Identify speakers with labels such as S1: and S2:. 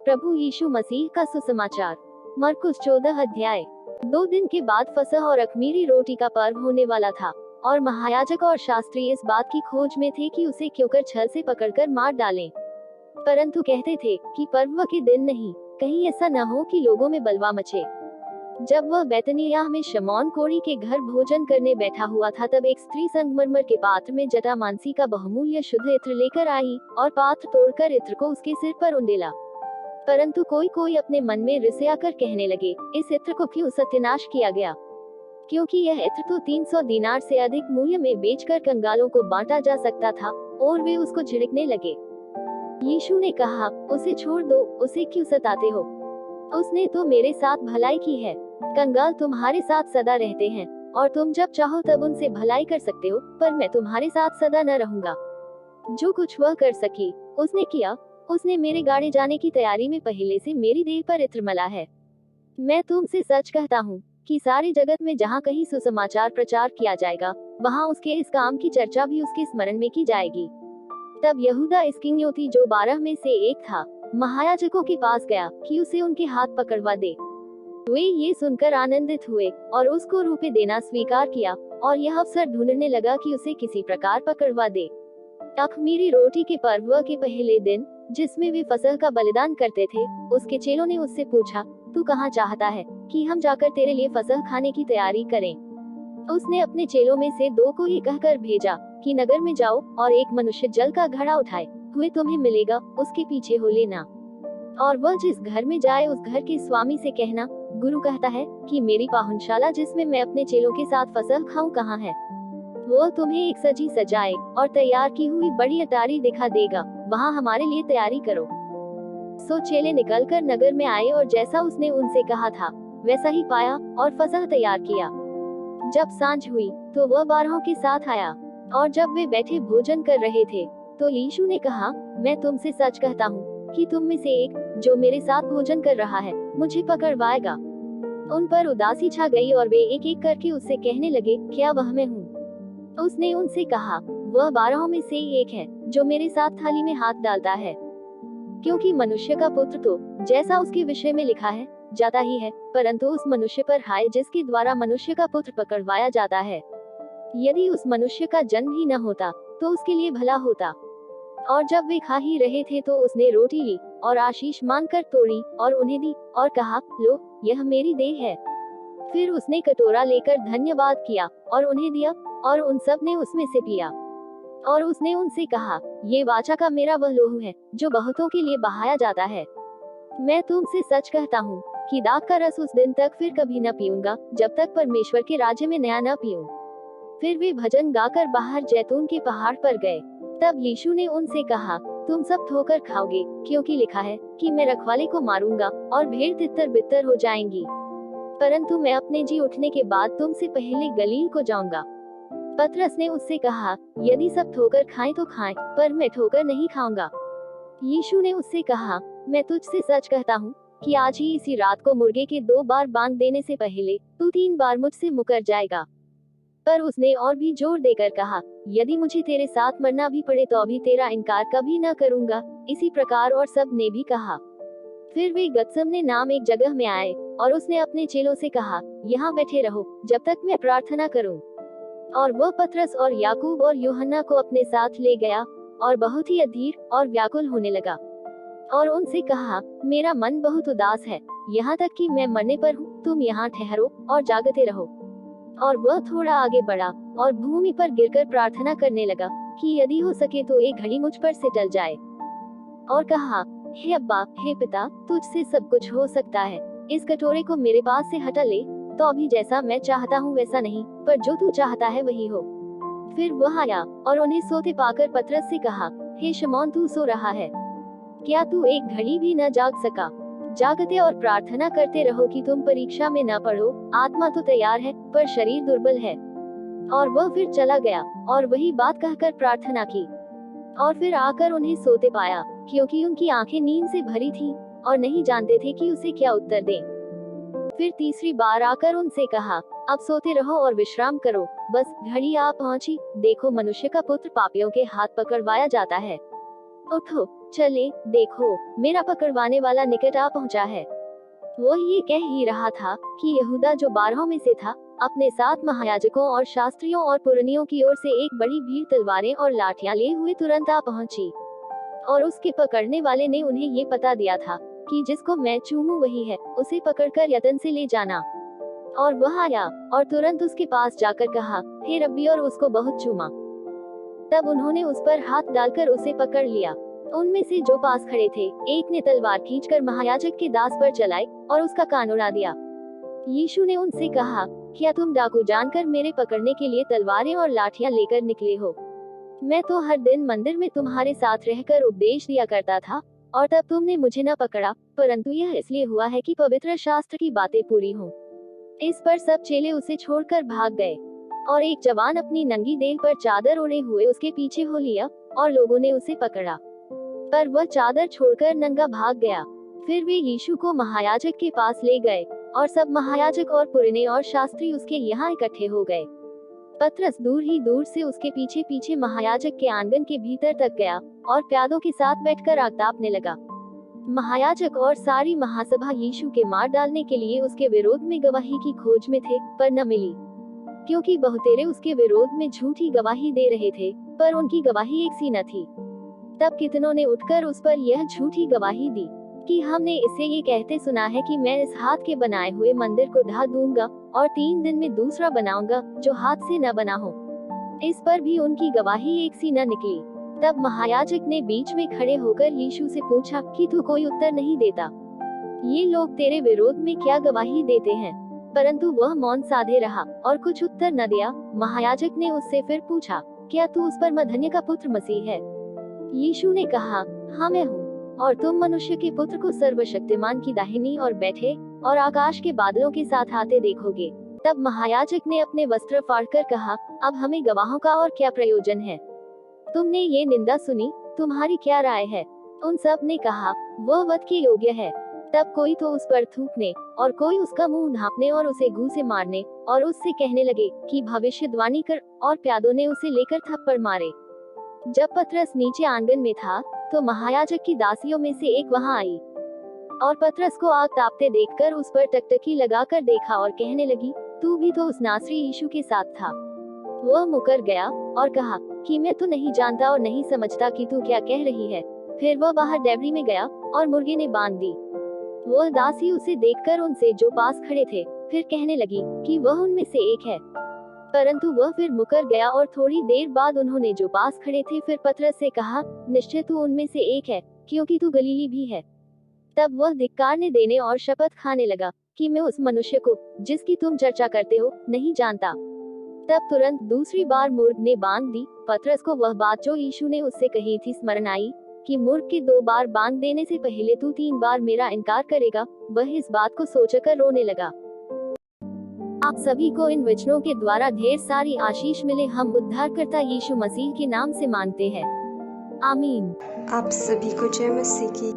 S1: प्रभु यीशु मसीह का सुसमाचार। मरकुस 14 अध्याय। 2 दिन के बाद फसह और अख़मीरी रोटी का पर्व होने वाला था, और महायाजक और शास्त्री इस बात की खोज में थे कि उसे क्योंकर छल से पकड़कर मार डालें। परंतु कहते थे कि पर्व के दिन नहीं, कहीं ऐसा न हो कि लोगों में बलवा मचे। जब वह बैतनिय्याह में शमौन कोढ़ी के घर भोजन करने बैठा हुआ था, तब एक स्त्री संगमरमर के पात्र में जटामांसी का बहुमूल्य शुद्ध इत्र लेकर आई, और पात्र तोड़कर इत्र को उसके सिर पर उंडेला। परंतु कोई कोई अपने मन में रिसिया कर कहने लगे, इस इत्र को क्यों सत्यानाश किया गया, क्योंकि यह इत्र तो 300 दीनार से अधिक मूल्य में बेचकर कंगालों को बांटा जा सकता था। और वे उसको झिड़कने लगे। यीशु ने कहा, उसे छोड़ दो, उसे क्यों सताते हो? उसने तो मेरे साथ भलाई की है। कंगाल तुम्हारे साथ सदा रहते हैं, और तुम जब चाहो तब उनसे भलाई कर सकते हो, पर मैं तुम्हारे साथ सदा न रहूंगा। जो कुछ वह कर सकी, उसने किया। उसने मेरे गाड़े जाने की तैयारी में पहले से मेरी देह पर इत्र मला है। मैं तुमसे सच कहता हूँ कि सारे जगत में जहाँ कहीं सुसमाचार प्रचार किया जाएगा, वहाँ उसके इस काम की चर्चा भी उसके स्मरण में की जाएगी। तब यहूदा इस्करियोती, जो 12 में से एक था, महायाजकों के पास गया कि उसे उनके हाथ पकड़वा दे। वे ये सुनकर आनंदित हुए और उसको रुपये देना स्वीकार किया, और यह अवसर ढूंढने लगा कि उसे किसी प्रकार पकड़वा दे। अख़मीरी रोटी के पर्व के पहले दिन, जिसमें वे फसह का बलिदान करते थे, उसके चेलों ने उससे पूछा, तू कहाँ चाहता है कि हम जाकर तेरे लिए फसह खाने की तैयारी करें? उसने अपने चेलों में से 2 को ये कहकर भेजा कि नगर में जाओ और एक मनुष्य जल का घड़ा उठाए हुए तुम्हें मिलेगा, उसके पीछे हो लेना। और वह जिस घर में जाए, उस घर के स्वामी से कहना, गुरु कहता है कि मेरी पाहुनशाला जिसमें मैं अपने चेलों के साथ फसह खाऊं कहाँ है? वो तुम्हें एक सजी सजाए और तैयार की हुई बड़ी अटारी दिखा देगा, वहाँ हमारे लिए तैयारी करो। सो चेले निकलकर नगर में आए, और जैसा उसने उनसे कहा था वैसा ही पाया, और फसह तैयार किया। जब सांझ हुई तो वह 12 के साथ आया, और जब वे बैठे भोजन कर रहे थे, तो यीशु ने कहा, मैं तुमसे सच कहता हूँ कि तुम में से एक, जो मेरे साथ भोजन कर रहा है, मुझे पकड़वाएगा। उन पर उदासी छा गई, और वे एक एक करके उससे कहने लगे, क्या वह मैं हूँ? उसने उनसे कहा, वह 12 में से एक है, जो मेरे साथ थाली में हाथ डालता है। क्योंकि मनुष्य का पुत्र तो, जैसा उसके विषय में लिखा है, जाता ही है, परंतु उस मनुष्य पर हाय जिसके द्वारा मनुष्य का पुत्र पकड़वाया जाता है। यदि उस मनुष्य का जन्म ही न होता, तो उसके लिए भला होता। और जब वे खा ही रहे थे, तो उसने रोटी ली और आशीष मांगकर तोड़ी और उन्हें दी, और कहा, लो, यह मेरी देह है। फिर उसने कटोरा लेकर धन्यवाद किया और उन्हें दिया, और उन सब ने उसमें से पिया। और उसने उनसे कहा, ये वाचा का मेरा वह लोहू है, जो बहुतों के लिए बहाया जाता है। मैं तुमसे सच कहता हूँ कि दाख का रस उस दिन तक फिर कभी न पीऊंगा, जब तक परमेश्वर के राज्य में नया न पीऊं। फिर वे भजन गाकर बाहर जैतून के पहाड़ पर गए। तब यीशु ने उनसे कहा, तुम सब ठोकर खाओगे, क्योंकि लिखा है कि मैं रखवाले को मारूंगा और भेड़ तितर बितर हो जाएंगी। परंतु मैं अपने जी उठने के बाद तुमसे पहले गलील को जाऊंगा। पतरस ने उससे कहा, यदि सब ठोकर खाएं तो खाएं, पर मैं ठोकर नहीं खाऊंगा। यीशु ने उससे कहा, मैं तुझसे सच कहता हूँ कि आज ही इसी रात को मुर्गे के 2 बार बांग देने से पहले तू 3 बार मुझसे मुकर जाएगा। पर उसने और भी जोर देकर कहा, यदि मुझे तेरे साथ मरना भी पड़े तो भी तेरा इनकार कभी न करूंगा। इसी प्रकार और सब ने भी कहा। फिर वे गतसमने नाम एक जगह में आए, और उसने अपने चेलों से कहा, यहाँ बैठे रहो जब तक मैं प्रार्थना करूं। और वह पतरस और याकूब और यूहन्ना को अपने साथ ले गया, और बहुत ही अधीर और व्याकुल होने लगा, और उनसे कहा, मेरा मन बहुत उदास है, यहाँ तक कि मैं मरने पर हूँ। तुम यहाँ ठहरो और जागते रहो। और वह थोड़ा आगे बढ़ा और भूमि पर गिरकर प्रार्थना करने लगा कि यदि हो सके तो एक घड़ी मुझ पर से टल जाए। और कहा, हे अब्बा, हे पिता, तुझसे सब कुछ हो सकता है, इस कटोरे को मेरे पास से हटा ले, तो अभी जैसा मैं चाहता हूँ वैसा नहीं, पर जो तू चाहता है वही हो। फिर वह आया और उन्हें सोते पाकर पतरस से कहा, हे शमौन, तू सो रहा है? क्या तू एक घड़ी भी न जाग सका? जागते और प्रार्थना करते रहो कि तुम परीक्षा में न पड़ो। आत्मा तो तैयार है, पर शरीर दुर्बल है। और वह फिर चला गया और वही बात कहकर प्रार्थना की। और फिर आकर उन्हें सोते पाया, क्योंकि उनकी आंखें नींद से भरी थीं, और नहीं जानते थे कि उसे क्या उत्तर दें। फिर तीसरी बार आकर उनसे कहा, अब सोते रहो और विश्राम करो, बस घड़ी आ पहुंची, देखो मनुष्य का पुत्र पापियों के हाथ पकड़वाया जाता है। उठो, चले, देखो, मेरा पकड़वाने वाला निकट आ पहुंचा है। वो ये कह ही रहा था कि यहूदा, जो 12 में से था, अपने साथ महायाजकों और शास्त्रियों और पुरनियों की ओर से एक बड़ी भीड़ तलवारें और लाठियां लिए हुए तुरंत आ पहुंची। और उसके पकड़ने वाले ने उन्हें ये पता दिया था कि जिसको मैं चूमूं वही है, उसे पकड़कर यत्न से ले जाना। और वह आया और तुरंत उसके पास जाकर कहा, हे रब्बी, और उसको बहुत चूमा। तब उन्होंने उस पर हाथ डालकर उसे पकड़ लिया। उनमें से जो पास खड़े थे, एक ने तलवार खींचकर महायाजक के दास पर चलाई और उसका कान उड़ा दिया। यीशु ने उनसे कहा, क्या तुम डाकू जानकर मेरे पकड़ने के लिए तलवारें और लाठियां लेकर निकले हो? मैं तो हर दिन मंदिर में तुम्हारे साथ रहकर उपदेश दिया करता था, और तब तुमने मुझे न पकड़ा, परंतु यह इसलिए हुआ है कि पवित्र शास्त्र की बातें पूरी हों। इस पर सब चेले उसे छोड़कर भाग गए। और एक जवान अपनी नंगी देह पर चादर ओढ़े हुए उसके पीछे हो लिया, और लोगों ने उसे पकड़ा, पर वह चादर छोड़कर नंगा भाग गया। फिर वे यीशु को महायाजक के पास ले गए, और सब महायाजक और पुरने और शास्त्री उसके यहाँ इकट्ठे हो गए। पतरस दूर ही दूर से उसके पीछे पीछे महायाजक के आंगन के भीतर तक गया, और प्यादों के साथ बैठकर आग तापने लगा। महायाजक और सारी महासभा यीशु के मार डालने के लिए उसके विरोध में गवाही की खोज में थे, पर न मिली, क्योंकि बहुतेरे उसके विरोध में झूठी गवाही दे रहे थे, पर उनकी गवाही एक सी न थी। तब कितनों ने उठकर उस पर यह झूठी गवाही दी कि हमने इसे ये कहते सुना है कि मैं इस हाथ के बनाए हुए मंदिर को ढा दूंगा और 3 दिन में दूसरा बनाऊंगा, जो हाथ से न बना हो। इस पर भी उनकी गवाही एक सी न निकली। तब महायाजक ने बीच में खड़े होकर यीशु से पूछा कि तू कोई उत्तर नहीं देता? ये लोग तेरे विरोध में क्या गवाही देते हैं? परंतु वह मौन साधे रहा और कुछ उत्तर न दिया। महायाजक ने उससे फिर पूछा, क्या तू उस परमधन्य का पुत्र मसीह है? यीशु ने कहा, हाँ मैं हूँ। और तुम मनुष्य के पुत्र को सर्वशक्तिमान की दाहिनी और बैठे और आकाश के बादलों के साथ आते देखोगे। तब महायाजक ने अपने वस्त्र फाड़कर कहा, अब हमें गवाहों का और क्या प्रयोजन है? तुमने ये निंदा सुनी, तुम्हारी क्या राय है? उन सब ने कहा, वह वध के योग्य है। तब कोई तो उस पर थूकने और कोई उसका मुंह ढांपने और उसे घूं से मारने और उससे कहने लगे कि भविष्यवाणी कर, और प्यादों ने उसे लेकर थप्पड़ मारे। जब पतरस नीचे आंगन में था, तो महायाजक की दासियों में से एक वहां आई और पतरस को आग तापते देखकर उस पर टकटकी लगाकर देखा और कहने लगी, तू भी तो उस नासरी यीशु के साथ था। वह मुकर गया और कहा कि मैं तो नहीं जानता और नहीं समझता कि तू क्या कह रही है। फिर वह बाहर डेबरी में गया और मुर्गे ने बांध दी। वह दासी उसे देखकर उनसे जो पास खड़े थे फिर कहने लगी कि वह उनमें से एक है, परंतु वह फिर मुकर गया। और थोड़ी देर बाद उन्होंने जो पास खड़े थे फिर पतरस से कहा, निश्चय तू उनमें से एक है, क्योंकि तू गलीली भी है। तब वह धिक्कारने देने और शपथ खाने लगा कि मैं उस मनुष्य को, जिसकी तुम चर्चा करते हो, नहीं जानता। तब तुरंत दूसरी बार मूर्ख ने बांध दी। पतरस को वह बात जो यीशु ने उससे कही थी स्मरण आई कि मूर्ख के 2 बार बांध देने से पहले तू 3 बार मेरा इनकार करेगा। वह इस बात को सोचकर रोने लगा। आप सभी को इन वचनों के द्वारा ढेर सारी आशीष मिले, हम उद्धारकर्ता यीशु मसीह के नाम से मांगते हैं, आमीन।
S2: आप सभी को जय मसीह की।